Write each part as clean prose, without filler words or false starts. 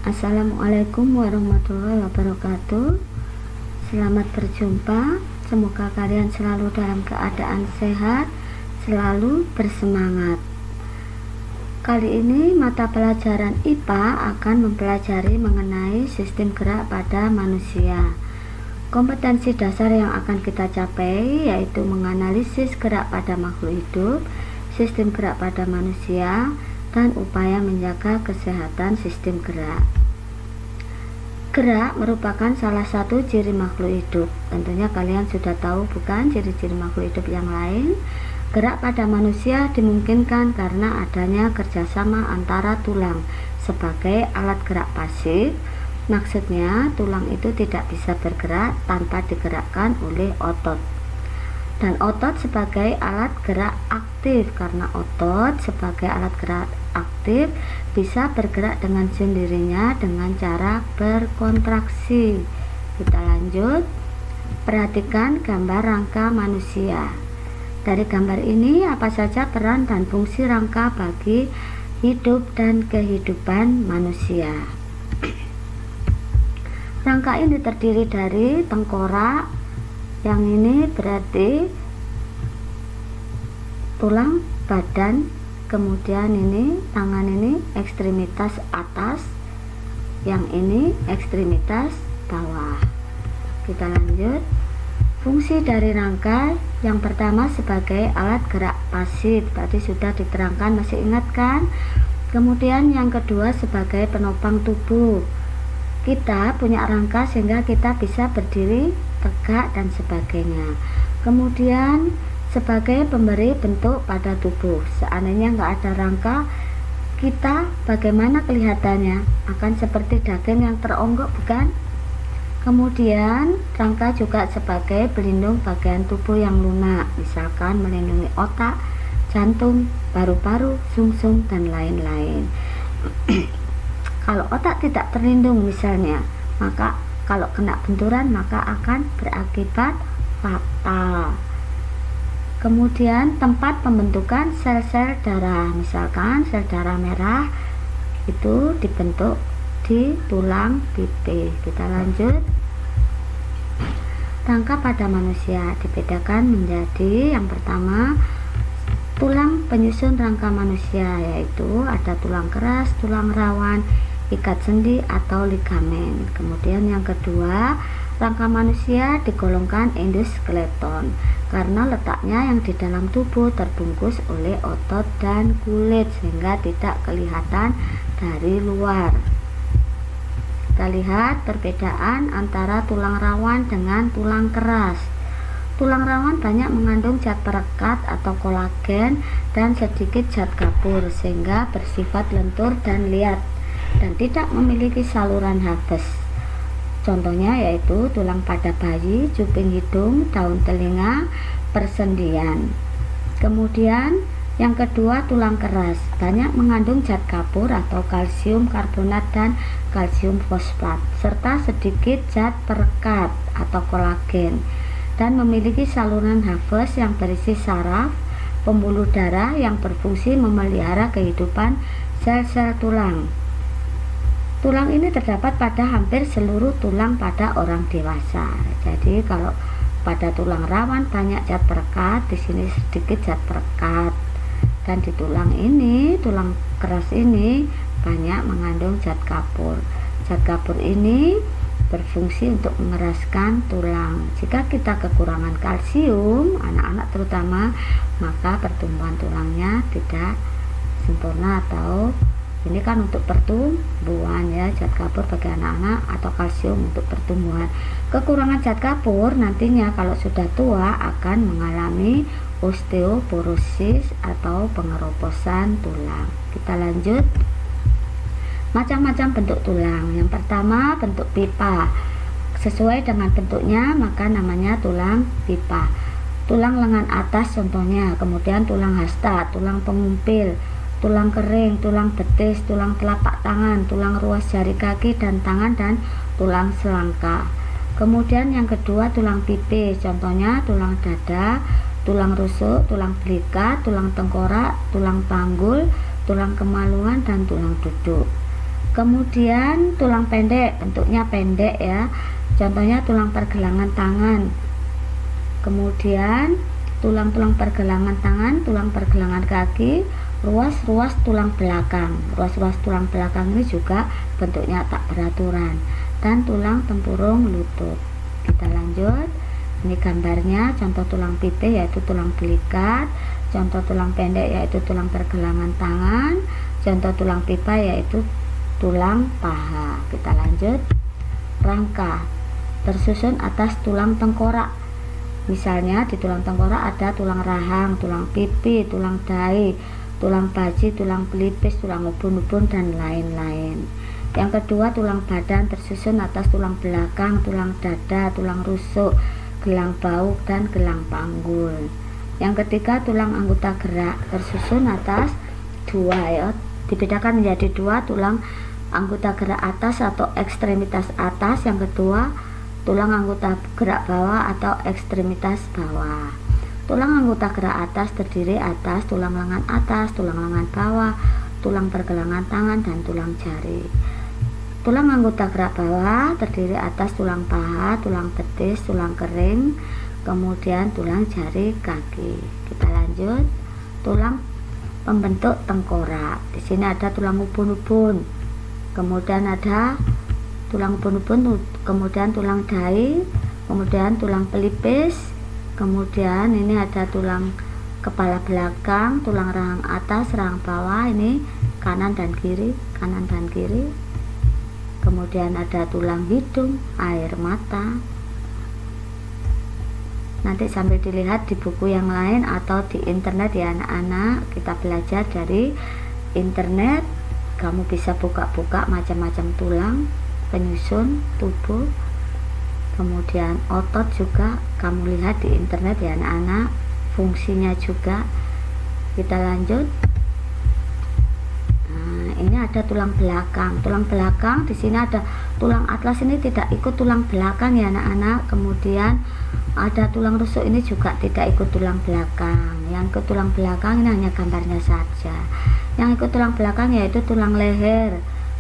Assalamualaikum warahmatullahi wabarakatuh. Selamat berjumpa. Semoga kalian selalu dalam keadaan sehat, selalu bersemangat. Kali ini mata pelajaran IPA akan mempelajari mengenai sistem gerak pada manusia. Kompetensi dasar yang akan kita capai yaitu menganalisis gerak pada makhluk hidup, sistem gerak pada manusia, dan upaya menjaga kesehatan sistem gerak. Gerak merupakan salah satu ciri makhluk hidup. Tentunya kalian sudah tahu bukan ciri-ciri makhluk hidup yang lain. Gerak pada manusia dimungkinkan karena adanya kerjasama antara tulang sebagai alat gerak pasif. Maksudnya tulang itu tidak bisa bergerak tanpa digerakkan oleh otot. Dan otot sebagai alat gerak aktif, karena otot sebagai alat gerak aktif bisa bergerak dengan sendirinya dengan cara berkontraksi. Kita lanjut. Perhatikan gambar rangka manusia. Dari gambar ini apa saja peran dan fungsi rangka bagi hidup dan kehidupan manusia. Rangka ini terdiri dari tengkorak, yang ini berarti tulang badan, kemudian ini tangan, ini ekstremitas atas, yang ini ekstremitas bawah. Kita lanjut. Fungsi dari rangka yang pertama sebagai alat gerak pasif, tadi sudah diterangkan, masih ingat kan? Kemudian yang kedua sebagai penopang tubuh. Kita punya rangka sehingga kita bisa berdiri tegak dan sebagainya. Kemudian sebagai pemberi bentuk pada tubuh. Seandainya nggak ada rangka, kita bagaimana kelihatannya? Akan seperti daging yang teronggok, bukan? Kemudian rangka juga sebagai pelindung bagian tubuh yang lunak, misalkan melindungi otak, jantung, paru-paru, sumsum, dan lain-lain. Kalau otak tidak terlindung misalnya, maka kalau kena benturan maka akan berakibat fatal. Kemudian tempat pembentukan sel-sel darah, misalkan sel darah merah itu dibentuk di tulang pipih. Kita lanjut. Rangka pada manusia dibedakan menjadi yang pertama tulang penyusun rangka manusia, yaitu ada tulang keras, tulang rawan, ikat sendi atau ligamen. Kemudian yang kedua, rangka manusia digolongkan endoskeleton karena letaknya yang di dalam tubuh terbungkus oleh otot dan kulit sehingga tidak kelihatan dari luar. Kita lihat perbedaan antara tulang rawan dengan tulang keras. Tulang rawan banyak mengandung zat perekat atau kolagen dan sedikit zat kapur sehingga bersifat lentur dan liat dan tidak memiliki saluran nafas. Contohnya yaitu tulang pada bayi, cuping hidung, daun telinga, persendian. Kemudian yang kedua tulang keras banyak mengandung zat kapur atau kalsium karbonat dan kalsium fosfat serta sedikit zat perekat atau kolagen dan memiliki saluran nafas yang berisi saraf, pembuluh darah yang berfungsi memelihara kehidupan sel-sel tulang. Tulang ini terdapat pada hampir seluruh tulang pada orang dewasa. Jadi kalau pada tulang rawan banyak zat perekat, di sini sedikit zat perekat. Dan di tulang ini, tulang keras ini banyak mengandung zat kapur. Zat kapur ini berfungsi untuk mengeraskan tulang. Jika kita kekurangan kalsium, anak-anak terutama, maka pertumbuhan tulangnya tidak sempurna atau ini kan untuk pertumbuhan ya, zat kapur bagi anak-anak atau kalsium untuk pertumbuhan. Kekurangan zat kapur nantinya kalau sudah tua akan mengalami osteoporosis atau pengeroposan tulang. Kita lanjut. Macam-macam bentuk tulang. Yang pertama bentuk pipa. Sesuai dengan bentuknya maka namanya tulang pipa. Tulang lengan atas contohnya, kemudian tulang hasta, tulang pengumpil, tulang kering, tulang betis, tulang telapak tangan, tulang ruas jari kaki dan tangan, dan tulang selangka. Kemudian yang kedua tulang pipih, contohnya tulang dada, tulang rusuk, tulang belikat, tulang tengkorak, tulang panggul, tulang kemaluan, dan tulang duduk. Kemudian tulang pendek, bentuknya pendek ya, contohnya tulang pergelangan tangan. Kemudian tulang-tulang pergelangan tangan, tulang pergelangan kaki, ruas-ruas tulang belakang. Ruas-ruas tulang belakang ini juga bentuknya tak beraturan, dan tulang tempurung lutut. Kita lanjut. Ini gambarnya contoh tulang pipih yaitu tulang belikat, contoh tulang pendek yaitu tulang pergelangan tangan, contoh tulang pipa yaitu tulang paha. Kita lanjut. Rangka tersusun atas tulang tengkorak. Misalnya di tulang tengkorak ada tulang rahang, tulang pipi, tulang dahi, tulang baji, tulang pelipis, tulang ubun-ubun, dan lain-lain. Yang kedua, tulang badan tersusun atas tulang belakang, tulang dada, tulang rusuk, gelang bau, dan gelang panggul. Yang ketiga, tulang anggota gerak tersusun atas dua ya, dibedakan menjadi dua, tulang anggota gerak atas atau ekstremitas atas, yang kedua tulang anggota gerak bawah atau ekstremitas bawah. Tulang anggota gerak atas terdiri atas tulang lengan atas, tulang lengan bawah, tulang pergelangan tangan, dan tulang jari. Tulang anggota gerak bawah terdiri atas tulang paha, tulang betis, tulang kering, kemudian tulang jari kaki. Kita lanjut. Tulang pembentuk tengkorak. Di sini ada tulang ubun-ubun, kemudian ada tulang ubun-ubun, kemudian tulang dahi, kemudian tulang pelipis, kemudian ini ada tulang kepala belakang, tulang rahang atas, rahang bawah, ini kanan dan kiri, kanan dan kiri. Kemudian ada tulang hidung, air mata. Nanti sambil dilihat di buku yang lain atau di internet ya anak-anak. Kita belajar dari internet. Kamu bisa buka-buka macam-macam tulang, penyusun tubuh. Kemudian otot juga kamu lihat di internet ya anak-anak. Fungsinya juga. Kita lanjut. Ini ada tulang belakang. Tulang belakang di sini ada tulang atlas, ini tidak ikut tulang belakang ya anak-anak. Kemudian ada tulang rusuk, ini juga tidak ikut tulang belakang. Yang ikut tulang belakang ini hanya gambarnya saja. Yang ikut tulang belakang yaitu tulang leher,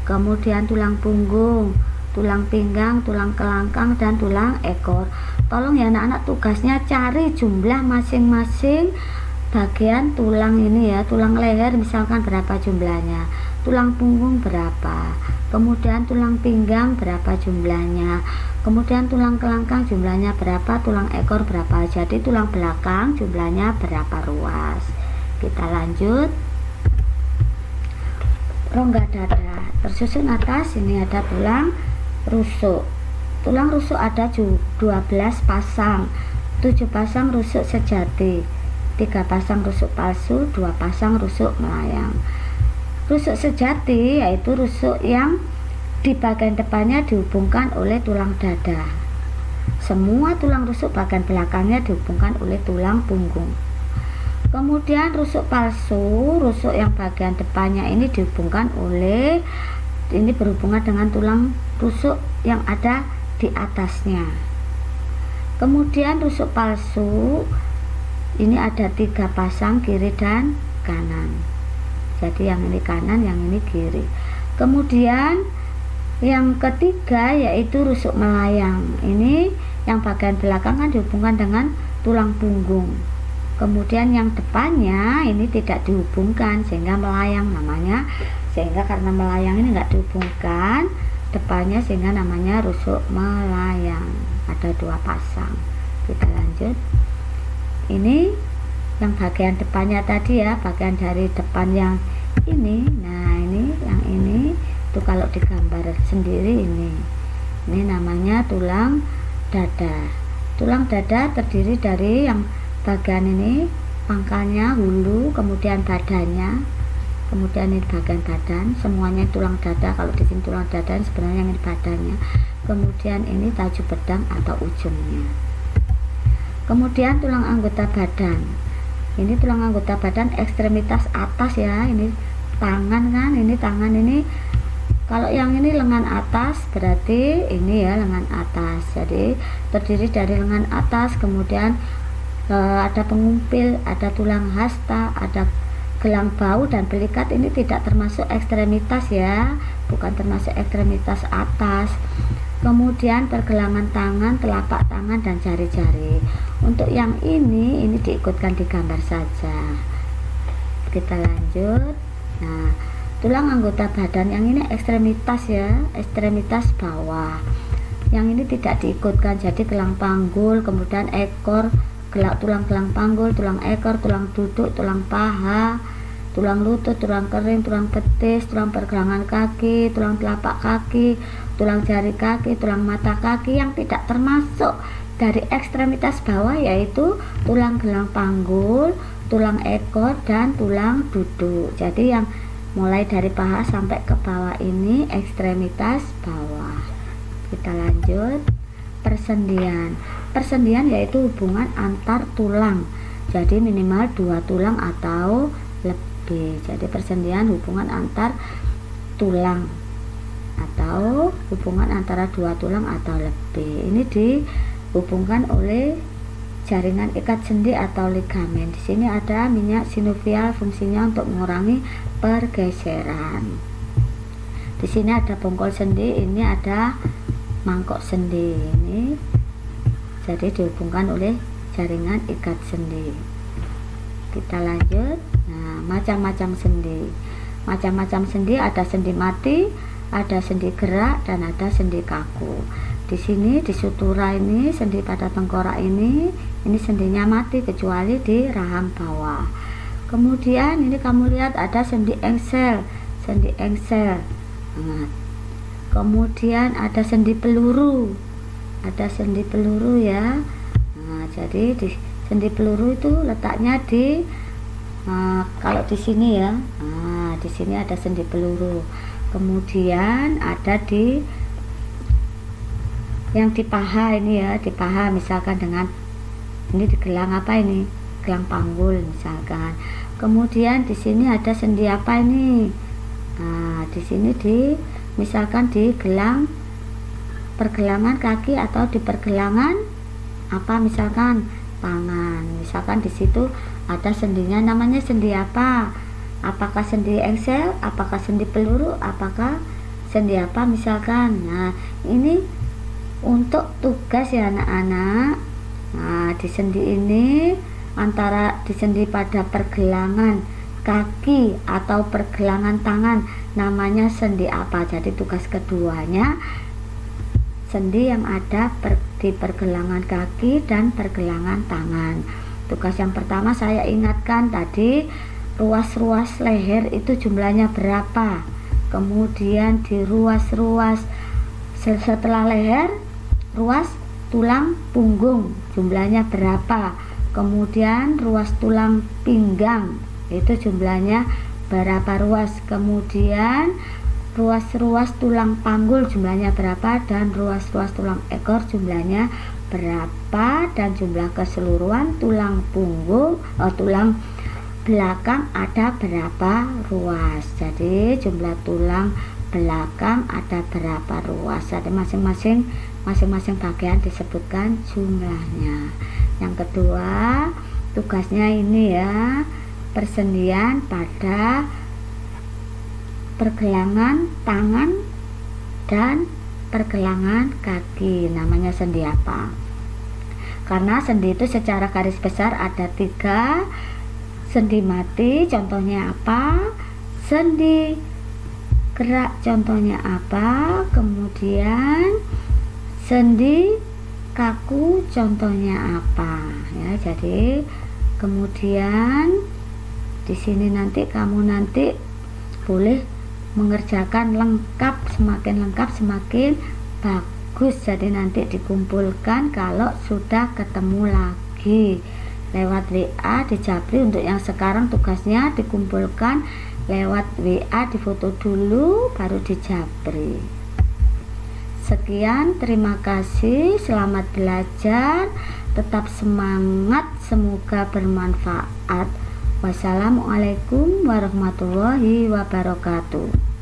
kemudian tulang punggung, tulang pinggang, tulang kelangkang, dan tulang ekor. Tolong ya anak-anak, tugasnya cari jumlah masing-masing bagian tulang ini ya. Tulang leher misalkan berapa jumlahnya, tulang punggung berapa, kemudian tulang pinggang berapa jumlahnya, kemudian tulang kelangkang jumlahnya berapa, tulang ekor berapa. Jadi tulang belakang jumlahnya berapa ruas. Kita lanjut. Rongga dada tersusun atas, ini ada tulang rusuk. Tulang rusuk ada 12 pasang, 7 pasang rusuk sejati, 3 pasang rusuk palsu, 2 pasang rusuk melayang. Rusuk sejati yaitu rusuk yang di bagian depannya dihubungkan oleh tulang dada. Semua tulang rusuk bagian belakangnya dihubungkan oleh tulang punggung. Kemudian rusuk palsu, rusuk yang bagian depannya ini dihubungkan oleh, ini berhubungan dengan tulang rusuk yang ada di atasnya. Kemudian rusuk palsu ini ada 3 pasang, kiri dan kanan. Jadi yang ini kanan, yang ini kiri. Kemudian yang ketiga yaitu rusuk melayang. Ini yang bagian belakang kan dihubungkan dengan tulang punggung. Kemudian yang depannya ini tidak dihubungkan sehingga melayang namanya. Sehingga karena melayang ini enggak dihubungkan depannya sehingga namanya rusuk melayang. Ada 2 pasang. Kita lanjut. Ini yang bagian depannya tadi ya, bagian dari depan yang ini. Nah ini yang ini itu kalau digambar sendiri ini namanya tulang dada. Tulang dada terdiri dari yang bagian ini pangkalnya, hulu, kemudian badannya, kemudian ini bagian badan, semuanya tulang dada. Kalau di sini tulang dada sebenarnya ini badannya, kemudian ini tajuk pedang atau ujungnya. Kemudian tulang anggota badan, ini tulang anggota badan ekstremitas atas ya, ini tangan kan, ini tangan ini. Kalau yang ini lengan atas berarti ini ya lengan atas. Jadi terdiri dari lengan atas, kemudian ada pengumpil, ada tulang hasta, ada gelang bau dan belikat. Ini tidak termasuk ekstremitas ya, bukan termasuk ekstremitas atas. Kemudian pergelangan tangan, telapak tangan dan jari-jari. Untuk yang ini diikutkan di gambar saja. Kita lanjut. Nah, tulang anggota badan yang ini ekstremitas ya, ekstremitas bawah. Yang ini tidak diikutkan, jadi gelang panggul, kemudian ekor, tulang gelang panggul, tulang ekor, tulang duduk, tulang paha, tulang lutut, tulang kering, tulang betis, tulang pergelangan kaki, tulang telapak kaki, tulang jari kaki, tulang mata kaki. Yang tidak termasuk dari ekstremitas bawah yaitu tulang gelang panggul, tulang ekor, dan tulang duduk. Jadi yang mulai dari paha sampai ke bawah ini ekstremitas bawah. Kita lanjut. Persendian. Persendian yaitu hubungan antar tulang, jadi minimal 2 tulang atau lebih. Jadi persendian hubungan antar tulang atau hubungan antara 2 tulang atau lebih. Ini dihubungkan oleh jaringan ikat sendi atau ligamen. Di sini ada minyak sinovial, fungsinya untuk mengurangi pergeseran. Di sini ada bongkol sendi, ini ada mangkok sendi. Ini jadi dihubungkan oleh jaringan ikat sendi. Kita lanjut. Nah, macam-macam sendi. Macam-macam sendi, ada sendi mati, ada sendi gerak, dan ada sendi kaku. Di sini di sutura ini, sendi pada tengkorak ini sendinya mati kecuali di rahang bawah. Kemudian ini kamu lihat ada sendi engsel, sendi engsel. Nah, kemudian ada sendi peluru, ada sendi peluru ya. Nah, jadi di sendi peluru itu letaknya di kalau di sini ya. Nah, di sini ada sendi peluru. Kemudian ada di yang di paha ini ya, di paha misalkan dengan ini di gelang apa ini? Gelang panggul misalkan. Kemudian di sini ada sendi apa ini? Nah, di sini misalkan di gelang pergelangan kaki atau di pergelangan apa misalkan tangan. Misalkan di situ ada sendinya, namanya sendi apa? Apakah sendi engsel, apakah sendi peluru, apakah sendi apa misalkan. Nah, ini untuk tugas ya anak-anak. Nah, di sendi ini antara di sendi pada pergelangan kaki atau pergelangan tangan namanya sendi apa. Jadi tugas keduanya sendi yang ada di pergelangan kaki dan pergelangan tangan. Tugas yang pertama saya ingatkan tadi, ruas-ruas leher itu jumlahnya berapa. Kemudian di ruas-ruas setelah leher, ruas tulang punggung jumlahnya berapa. Kemudian ruas tulang pinggang itu jumlahnya berapa ruas. Kemudian ruas-ruas tulang panggul jumlahnya berapa, dan ruas-ruas tulang ekor jumlahnya berapa, dan jumlah keseluruhan tulang punggung tulang belakang ada berapa ruas. Jadi jumlah tulang belakang ada berapa ruas. Jadi masing-masing bagian disebutkan jumlahnya. Yang kedua tugasnya ini ya, persendian pada pergelangan tangan dan pergelangan kaki, namanya sendi apa. Karena sendi itu secara garis besar ada 3. Sendi mati contohnya apa, sendi gerak contohnya apa, kemudian sendi kaku contohnya apa ya. Jadi kemudian di sini nanti kamu boleh mengerjakan lengkap, semakin lengkap semakin bagus. Jadi nanti dikumpulkan kalau sudah ketemu lagi lewat WA di Japri. Untuk yang sekarang tugasnya dikumpulkan lewat WA, difoto dulu baru di Japri. Sekian, terima kasih, selamat belajar, tetap semangat, semoga bermanfaat. Wassalamualaikum warahmatullahi wabarakatuh.